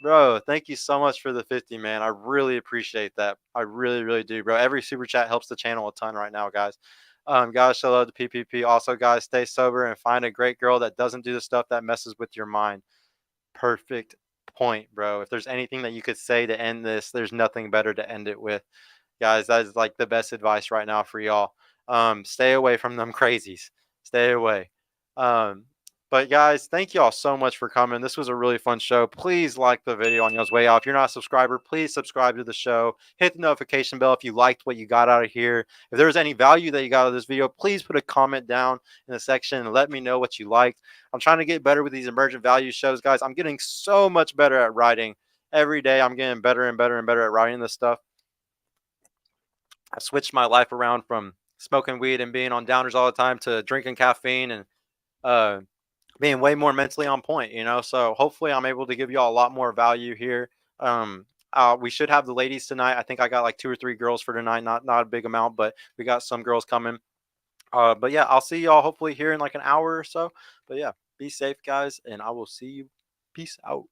Bro, thank you so much for the 50, man. I really appreciate that. I really, really do, bro. Every super chat helps the channel a ton right now, guys. Guys, show love to PPP. Also, guys, stay sober and find a great girl that doesn't do the stuff that messes with your mind. Perfect point, bro. If there's anything that you could say to end this, there's nothing better to end it with. Guys, that is like the best advice right now for y'all. Stay away from them crazies. Stay away. Um, but guys, thank y'all so much for coming. This was a really fun show. Please like the video on y'all's way out. If you're not a subscriber, please subscribe to the show. Hit the notification bell if you liked what you got out of here. If there's any value that you got out of this video, please put a comment down in the section and let me know what you liked. I'm trying to get better with these emergent value shows, guys. I'm getting so much better at writing. Every day I'm getting better and better and better at writing this stuff. I switched my life around from smoking weed and being on downers all the time to drinking caffeine and uh, being way more mentally on point. So hopefully I'm able to give y'all a lot more value here. We should have the ladies tonight. I think I got like 2 or 3 girls for tonight. Not a big amount, but we got some girls coming. But yeah, I'll see y'all hopefully here in like an hour or so. But yeah, be safe, guys, and I will see you. Peace out.